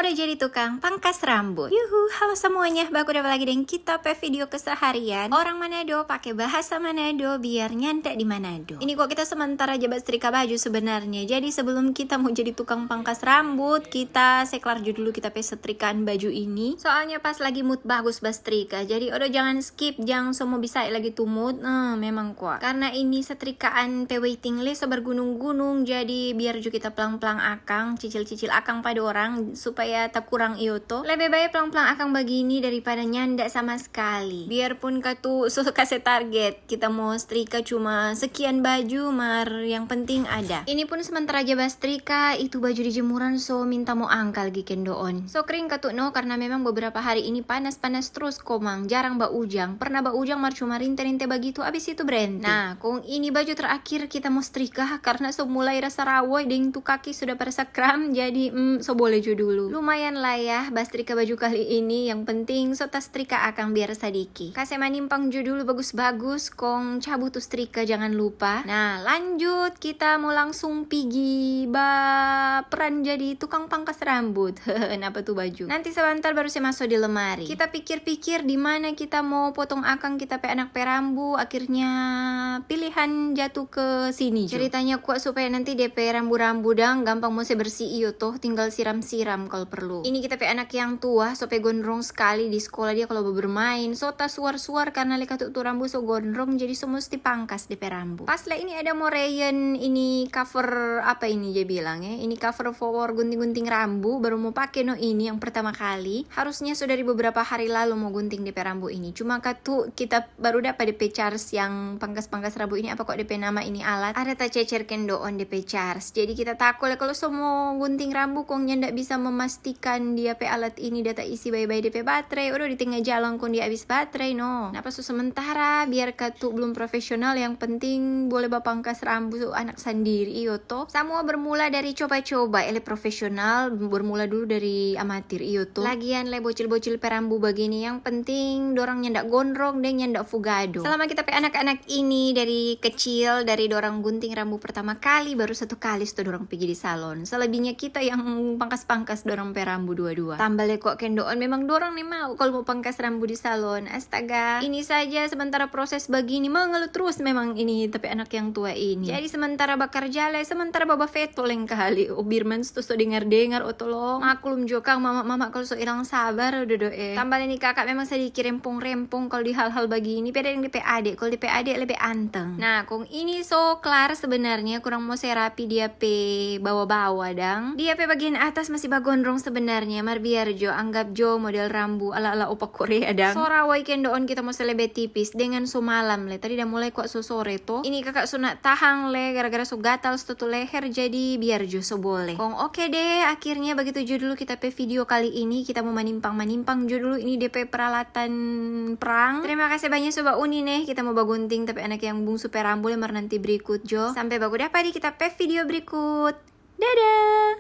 udah jadi tukang pangkas rambut. Yuhu, halo semuanya, baku dapat lagi dengan kita video keseharian orang Manado pakai bahasa Manado biar nyandak di Manado. Ini kok kita sementara jabat setrika baju sebenarnya. Jadi sebelum kita mau jadi tukang pangkas rambut, kita seklar dulu kita setrikaan baju ini. Soalnya pas lagi mood bagus setrika. Jadi udah jangan skip, jangan semua bisa lagi tuh mood. Memang kuat. Karena ini setrikaan waiting list bergunung-gunung, jadi biar juga kita pelang-pelang akang, cicil-cicil akang pada orang supaya tak kurang ioto. Lebih baik pelang-pelang akang begini daripada nyandak sama sekali. Biarpun katu kasih target kita mau setrika cuma sekian baju, yang penting ada. Ini pun sementara aja setrika itu baju di jemuran, so minta mau angkal gikendoon. So kering katu no karena memang beberapa hari ini panas-panas terus komang, jarang ujang. Pernah ujang cuma rinte-rinte begitu abis itu berhenti. Nah, kong ini baju terakhir kita mau setrika karena so mulai rasa rawoy deng tuh kaki sudah pada kram, jadi so boleh dulu. Lumayan lah ya bastrika baju kali ini, yang penting so tas setrika akang biar sadiki. Kasih manimpang dulu bagus-bagus, kong cabut tuh setrika jangan lupa. Nah, lanjut kita mau langsung pigi peran jadi tukang pangkas rambut. Kenapa tuh baju? Nanti sebentar baru saya masuk di lemari. Kita pikir-pikir di mana kita mau potong akang kita anak perambu, akhirnya pilihan jatuh ke sini. Ceritanya kuat supaya nanti DP rambu-rambu dang gampang mau bersih iyo toh, tinggal siram-siram kalau perlu. Ini kita anak yang tua supaya gondrong sekali di sekolah dia kalau bermain. So tas suar-suar karena leka tuh rambu so gondrong, jadi so mesti pangkas DP rambu. Pas lah ini ada Morayan ini cover apa ini dia bilang ya. Ini cover for gunting-gunting rambu, baru mau pakai no ini yang pertama kali. Harusnya sudah dari beberapa hari lalu mau gunting DP rambu ini. Cuma katu kita baru dapat DP charge yang pangkas-pangkas rambu ini, apa kok DP nama ini alat. Ada tak cecer kendoon DP charge. Jadi kita takut kalau semua gunting rambu kongnya ndak bisa memastikan dia pe alat ini data isi bye-bye DP baterai. Udah di tengah jalan kong dia habis baterai no. Nah pas sementara biar katu belum profesional, yang penting boleh bapangkas rambu anak sendiri iyo toh. Semua bermula dari coba-coba, profesional bermula dulu dari amatir iyo toh. Lagian le bocil-bocil perambu begini, yang penting dorang nyandak gondrong dan nyandak fugado. Selama kita pe anak-anak ini dari kecil, dari dorang gunting rambu pertama kali, baru satu kali setelah dorang pergi di salon. Selebihnya kita yang pangkas-pangkas dorang pe rambu dua-dua. Tambah le kok kendoon memang dorang nih mau kalau mau pangkas rambu di salon. Astaga, ini saja sementara proses begini mengeluh terus memang ini tapi anak yang tua ini. Jadi sementara bakar jale, sementara baba feto leng kali. Birman tuh so dengar-dengar tolong. Maklum juga mama kalau so hilang sabar udah doe. Tambah ini kakak memang sedikit rempong-rempong kalau di hal-hal begini. Beda yang DP adik, kalau DP adik lebih anteng. Nah, kong ini so kelar sebenarnya, kurang mau serapi dia pe bawa-bawa dang. Dia pe bagian atas masih bagondrong sebenarnya. Biar Jo anggap Jo model rambu ala-ala opa Korea dang. Sora weekend doon kita mau lebih tipis dengan so malam le. Tadi udah mulai kok so sore toh. Ini kakak sunat tahang le gara-gara so gatal tuh leher, jadi biar Jo so boleh. Kong oke deh, akhirnya begitu Jo dulu kita pe video kali ini. Kita mau manimpang Jo dulu ini DP peralatan perang. Terima kasih banyak sobat Uni nih. Kita mau bagunting tapi anak yang bungsu pe rambu nanti berikut Jo. Sampai bagus dapat di kita pe video berikut. Dadah.